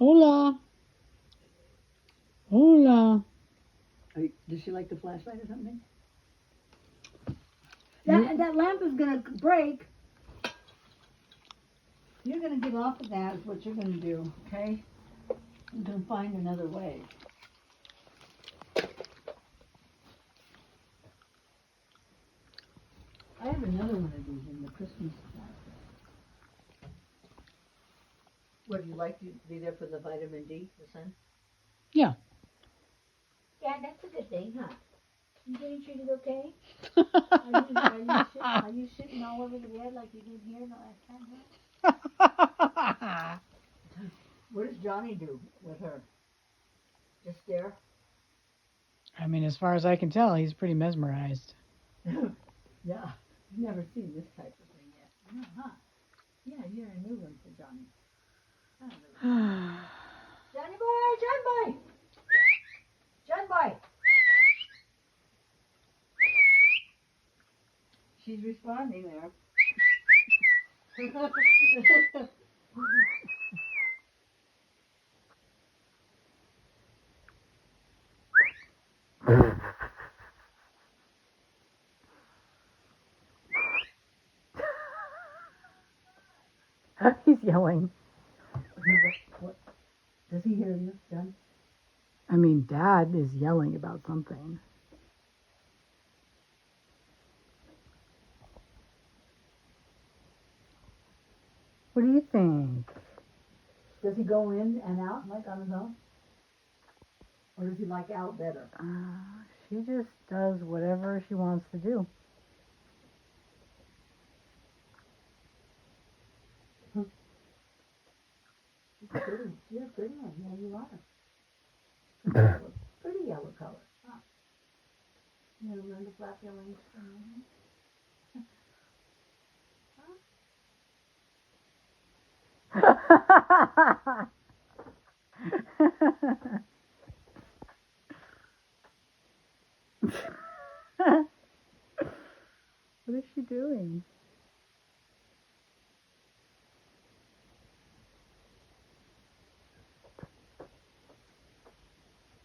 Hola. Hola. Does she like the flashlight or something? That lamp is gonna break. You're gonna get off of that is what you're gonna do, okay? I'm gonna find another way. I have another one of these in the Christmas basket. Would you like to be there for the vitamin D, the sun? Yeah. Yeah, that's a good thing, huh? You getting treated okay? Are you shitting all over the bed like you did here the last time, huh? What does Johnny do with her? Just stare? I mean, as far as I can tell, he's pretty mesmerized. Yeah. I've never seen this type of thing yet. No, huh? Yeah, you're a new one for Johnny. Johnny boy! John boy! John boy! She's responding there. He's yelling. What? Does he hear you, John? I mean, Dad is yelling about something. What do you think? Does he go in and out like on his own? Or does he like out better? She just does whatever she wants to do. Pretty. You're a pretty one. Yeah, you are. Pretty yellow color. Huh? You gonna learn to flap your wings for me? What is she doing?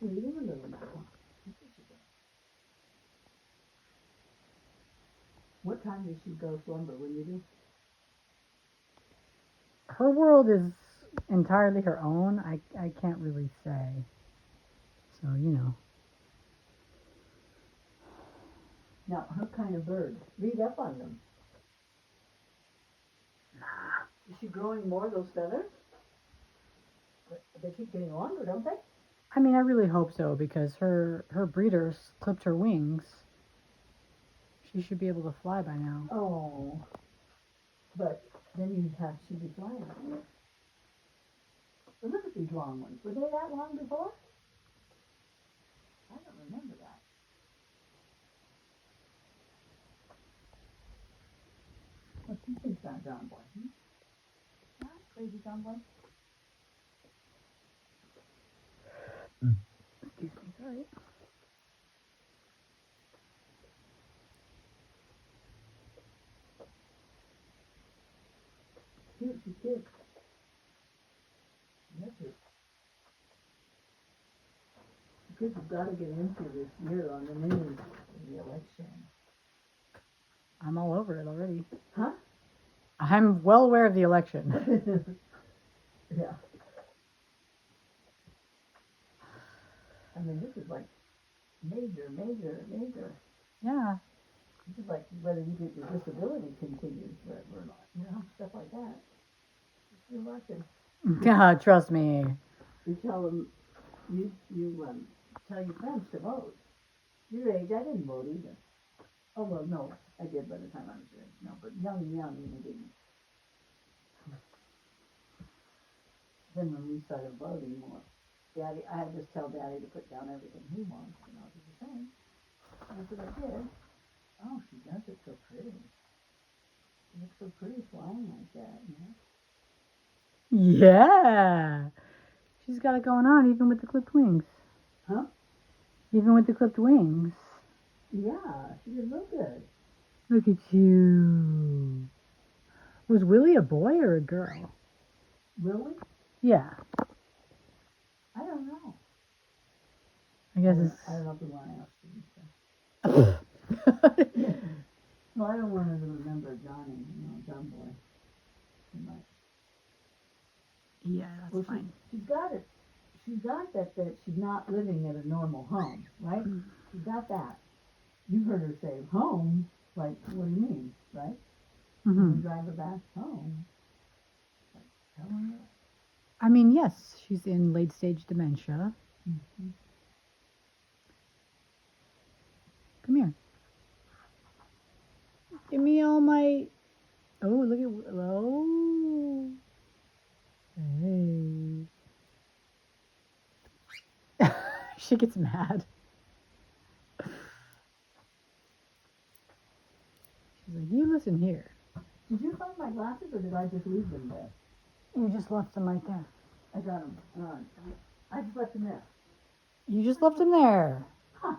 Reading a little now. What time does she go slumber when you do? Her world is entirely her own. I can't really say. So, you know. Now, her kind of bird. Read up on them. Is she growing more of those feathers? They keep getting longer, don't they? I mean, I really hope so because her breeders clipped her wings. She should be able to fly by now. Oh. But then she'd be flying. But look at these long ones. Were they that long before? I don't remember that. What do you think about John Boy? Huh? Crazy John Boy? Excuse me, sorry. Cute, she's cute. That's it. Because you've got to get into this year on the news, the election. I'm all over it already. Huh? I'm well aware of the election. Yeah. I mean, this is like major. Yeah. This is like whether you get your disability continues or not, you know, stuff like that. You're watching. God, trust me. You tell them, you tell your friends to vote. Your age, I didn't vote either. Oh, well, no, I did by the time I was your age. No, but young, you didn't. Then when we started voting more, Daddy, I just tell Daddy to put down everything he wants, and I'll do the same. And that's what I did. Oh, she does it so pretty. She looks so pretty flying like that, you know? Yeah. She's got it going on even with the clipped wings. Huh? Even with the clipped wings. Yeah, she did real good. Look at you. Was Willie a boy or a girl? Really? Yeah. don't know. I guess I don't know if we want to ask it's. Teresa. Well, I don't want her to remember Johnny, John Boy, too much. Yeah, that's Well, fine. She's got it. She's got that she's not living at a normal home, right? Mm. She's got that. You heard her say home, like, what do you mean, right? When Hmm. we drive her back home, like, tell her that. I mean, yes, she's in late stage dementia. Mm-hmm. Come here. Give me all my. Oh, look at. Oh. Hey. She gets mad. She's like, you listen here. Did you find my glasses, or did I just leave them there? You just left them right there. I got them. I just left them there. You just left them there. Huh.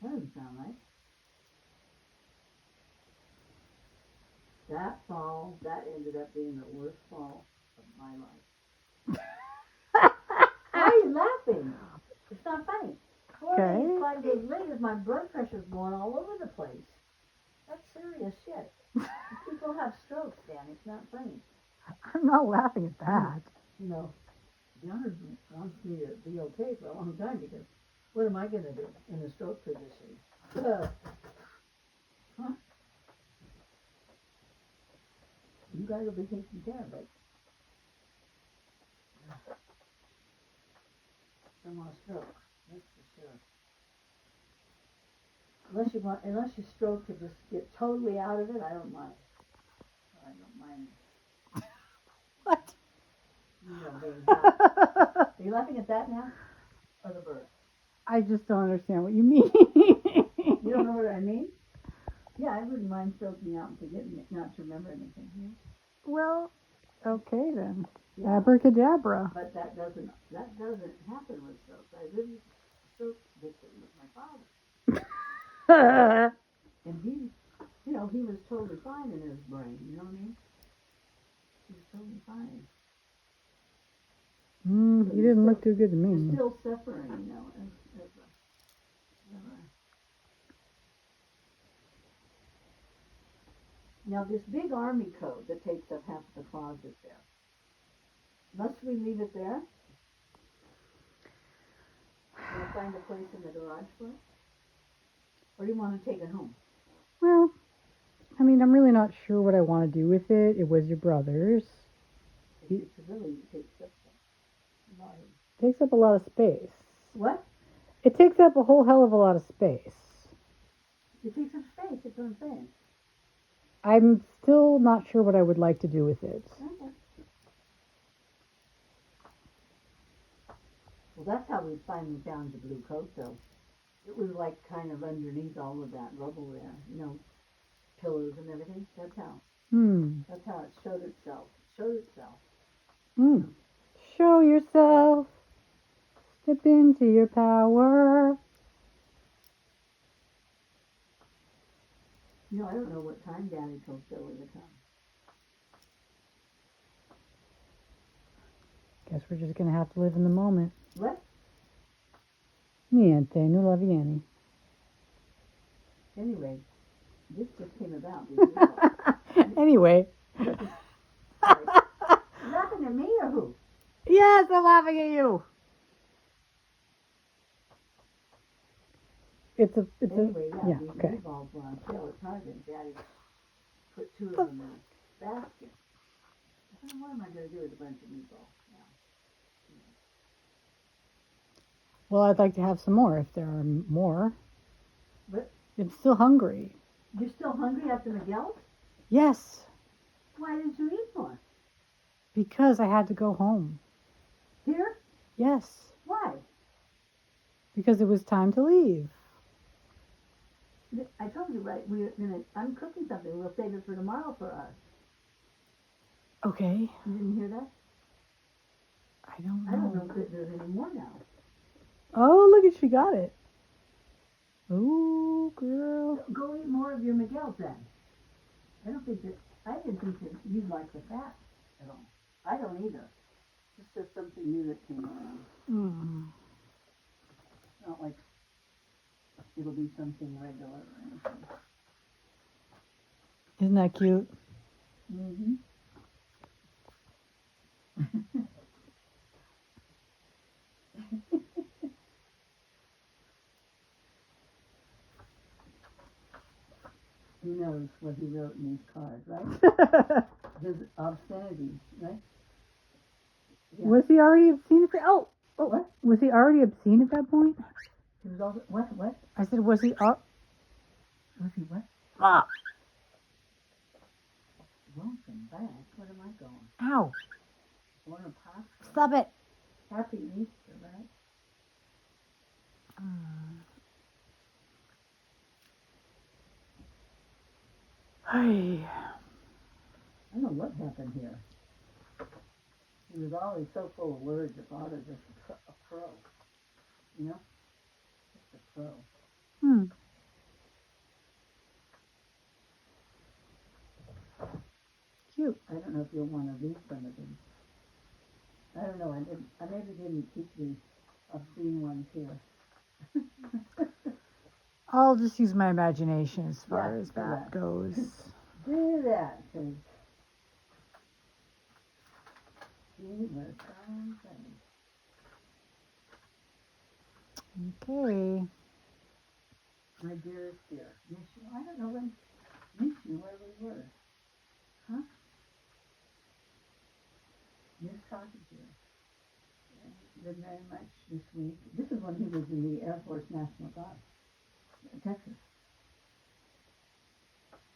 That doesn't sound right. That fall, that ended up being the worst fall of my life. Why are you laughing? It's not funny. 4 days, Okay. 5 days later, my blood pressure's going all over the place. That's serious shit. People have strokes, Dan. It's not funny. I'm not laughing at that. John wants me to be okay for a long time because what am I going to do in a stroke position? Huh? You guys will be taking care of it. Don't want a stroke, that's for sure. Unless you stroke to just get totally out of it, I don't mind. I don't mind. What? Being happy. Are you laughing at that now? Or the bird? I just don't understand what you mean. You don't know what I mean? Yeah, I wouldn't mind stroking out and forgetting it, not to remember anything. Yeah. Well, okay then. Yeah. Abracadabra. But that doesn't happen with strokes. I was a stroke victim with my father. And he was totally fine in his brain, you know what I mean? He was totally fine. He didn't look too good to He's me. still suffering, as Now this big army coat that takes up half the closet there, must we leave it there? Want to find a place in the garage for it? Or do you want to take it home? Well, I mean, I'm really not sure what I want to do with it. It was your brother's. It really takes up a lot of... Takes up a lot of space. What? It takes up a whole hell of a lot of space. It takes up space, that's what I'm saying. I'm still not sure what I would like to do with it. Okay. Well, that's how we finally found the blue coat, though. It was like kind of underneath all of that rubble there, pillows and everything. That's how it showed itself. Show yourself. Step into your power. I don't know what time Daddy told Billy to come. Guess we're just gonna have to live in the moment. What? Niente, nulla viene. Anyway, this just came about. Did you know? Anyway. Sorry. You laughing at me or who? Yes, I'm laughing at you. Anyway, yeah, these okay. meatballs were on sale at Target. Daddy put 2 of them in a basket. I thought, what am I going to do with a bunch of meatballs now? Well, I'd like to have some more if there are more. But I'm still hungry. you're still hungry after Miguel's? Yes, Why didn't you eat more? because I had to go home. Here? Yes, Why? because it was time to leave. I told you, right? I'm cooking something. We'll save it for tomorrow for us. Okay. You didn't hear that? I don't know. I don't know if there's any more now. Oh, look at she got it. Ooh, girl. Go eat more of your Miguel's then. I didn't think that you'd like the fat at all. I don't either. It's just something new that came around. Mm. It's not like it'll be something regular or anything. Isn't that cute? Mm-hmm. Who knows what he wrote in his card, right? His obscenities, right? Yeah. Was he already obscene at that? Oh, What? was he already obscene at that point? He was also, what? I said, was he? Was he what? Ah, Welcome back. Where am I going? ow! Going to Pascha. Stop it! Happy Easter, right? Hey. I don't know what happened here. He was always so full of words. Your father's just a pro. You know? Just a pro. Hmm. Cute. I don't know if you'll want to read some of these. I don't know. I maybe didn't keep the obscene ones here. I'll just use my imagination as far Yeah, as do that that. goes. Do that, because he was something. Okay. My dearest dear, miss you. I don't know when, miss you where we were. Huh? Miss talking to you. Been very much this week. This is when he was in the Air Force National Guard, Texas.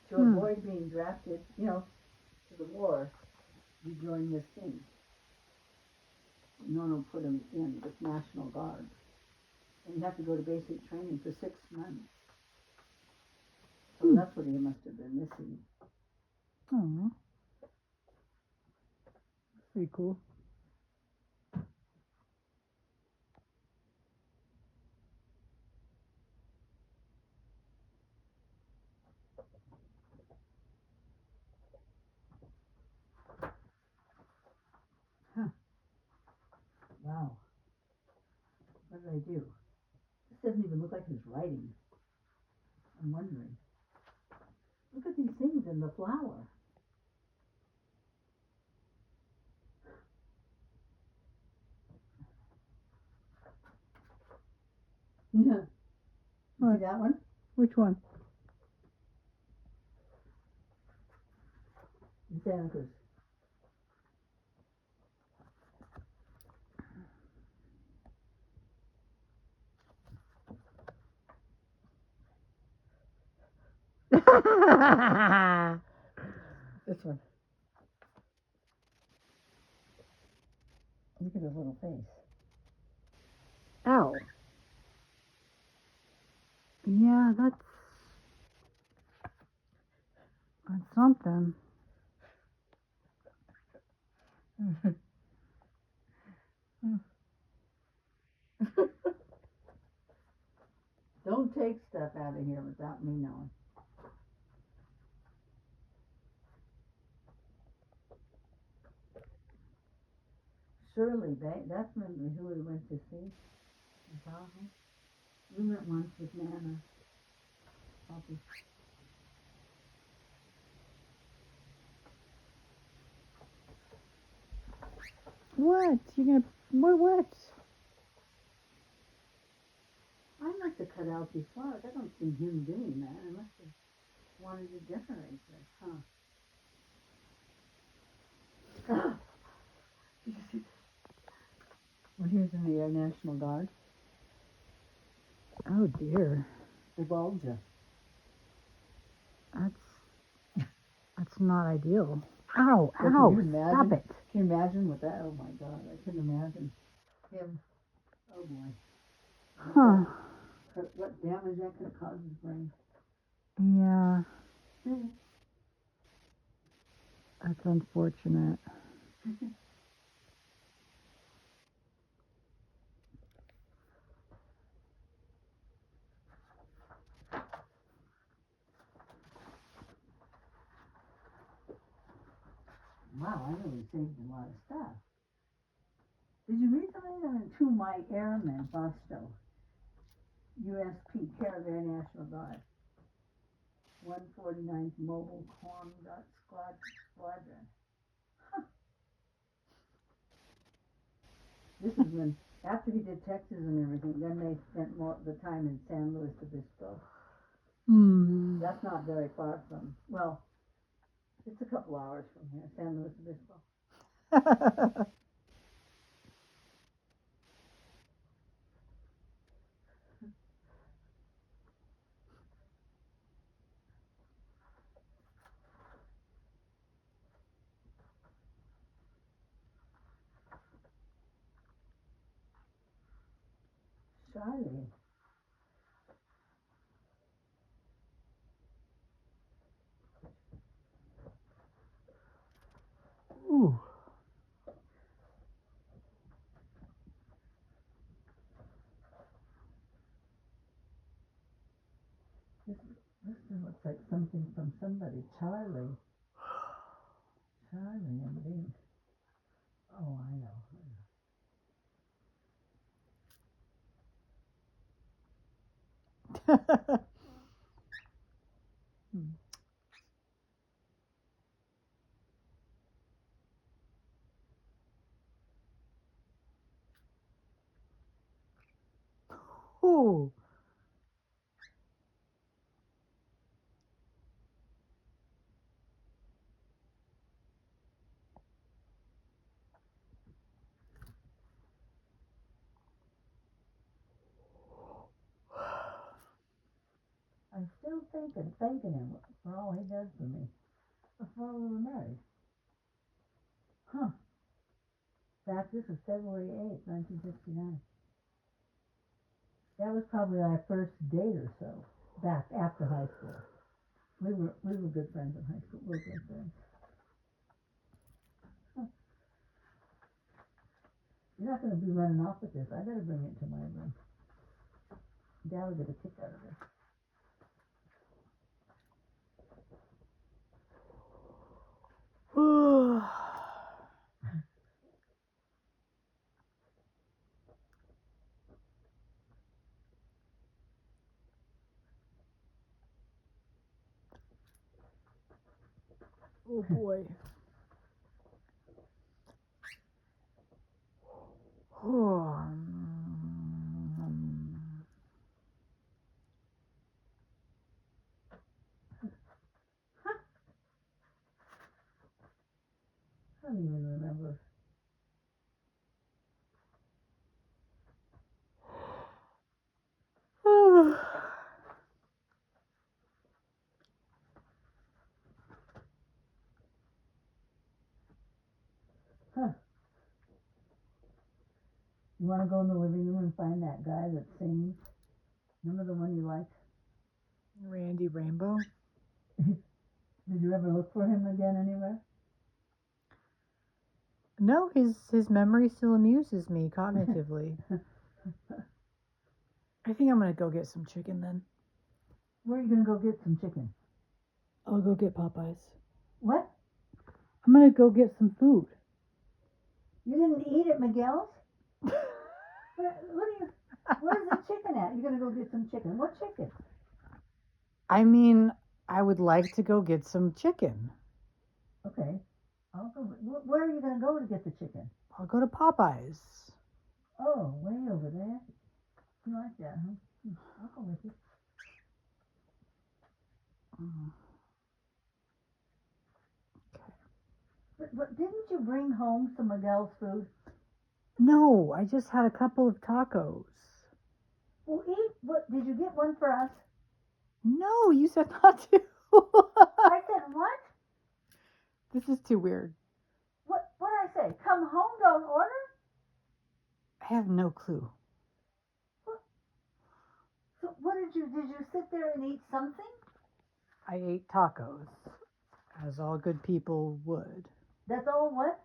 To avoid being drafted, you know, to the war, you join this thing. No one will put him in with National Guard. And you have to go to basic training for 6 months. So that's what he must have been missing. Oh. Pretty cool. Wow. What did I do? This doesn't even look like his writing. I'm wondering. Look at these things in the flower. Yeah. You What? see that one? Which one? Santa Cruz. This one. Look at his little face. Ow. Yeah, that's something. Don't take stuff out of here without me knowing. Shirley, that's maybe who we went to see in Tahoe. We went once with Nana. Poppy. What? You're gonna what? I must have cut out these flowers. I don't see him doing that. I must have wanted to decorate this, huh? Did you see this? When he was in the Air National Guard, Oh dear. the Volga. That's not ideal. Ow, Well, ow, can you imagine? stop it. Can you imagine what that? Oh my God, I couldn't imagine him. Oh boy. Huh. What damage that could cause his brain. Yeah. That's unfortunate. Wow, I really saved a lot of stuff. Did you read something to my airmen, Bosto? USP, Care National Guard. 149th Mobile Combat Squadron. Huh. This is when, after he did Texas and everything, then they spent more of the time in San Luis Obispo. Hmm. That's not very far from, well, it's a couple hours from here, San Luis Obispo. Charlie. Ooh. This looks like something from somebody. Charlie. Charlie and Lee. Oh, I know. Hmm. Ooh. I'm still thanking him for all he does for me. Before we were married. Huh. In fact, this is February 8th, 1969. That was probably our first date or so, back after high school. We were good friends in high school. We were good friends. Huh. You're not going to be running off with this. I better bring it to my room. Dad will get a kick out of this. Ooh. Oh boy. I don't even remember. Huh. You want to go in the living room and find that guy that sings? Remember the one you liked? Randy Rainbow? Did you ever look for him again anywhere? No, his memory still amuses me cognitively. I think I'm gonna go get some chicken then. Where are you going to go get some chicken? I'll go get Popeyes. What? I'm gonna go get some food. You didn't eat at Miguel's? Where's the chicken at? You're going to go get some chicken. What chicken? I mean, I would like to go get some chicken. Okay. I'll go. Where are you going to go to get the chicken? I'll go to Popeyes. Oh, way over there. You like that, huh? I'll go with you. But didn't you bring home some Miguel's food? No, I just had a couple of tacos. Well, eat. What? Did you get one for us? No, you said not to. I said what? This is too weird. What I say? Come home, don't order? I have no clue. So what did you sit there and eat something? I ate tacos, as all good people would. That's all what?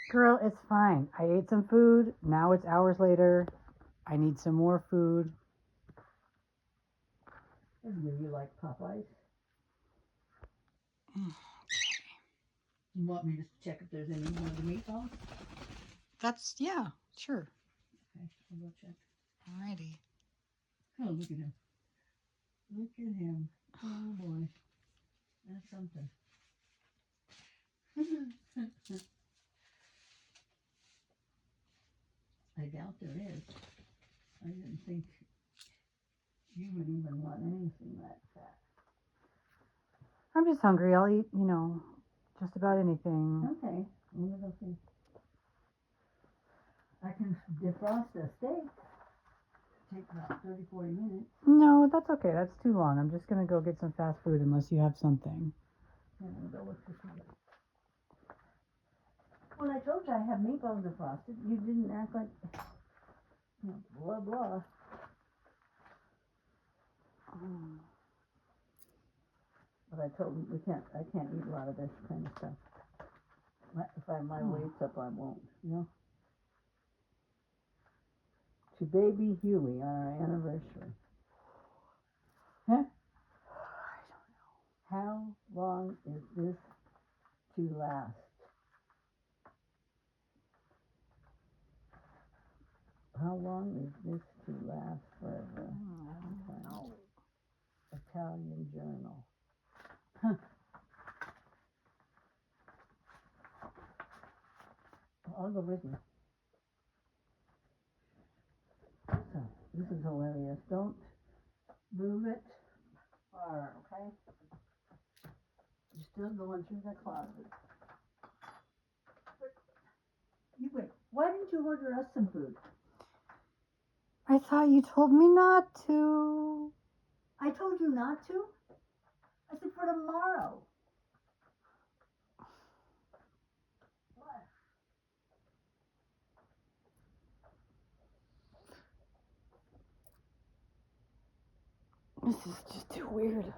Girl, it's fine. I ate some food. Now it's hours later. I need some more food. You like Popeyes? You want me to check if there's any more of the meatballs? That's, yeah, sure. Okay, I'll go check. Alrighty. Oh, look at him. Look at him. Oh boy. That's something. I doubt there is. I didn't think you would even want anything that fat. I'm just hungry. I'll eat, just about anything. Okay, we'll go see. I can defrost a steak. Take about 30, 40 minutes. No, that's okay. That's too long. I'm just gonna go get some fast food unless you have something. And we'll go look for some. When I told you I have meatballs defrosted, you didn't act like, blah, blah. But I told him I can't eat a lot of this kind of stuff. If my weight's up, I won't, To baby Huey on our anniversary. Huh? I don't know. How long is this to last? How long is this to last forever? I don't know. Italian Journal. Huh. I'll go with you. So, this is hilarious. Don't move it far, okay? You're still going through the closet. You wait. Why didn't you order us some food? I thought you told me not to. I told you not to. I said for tomorrow. What? This is just too weird.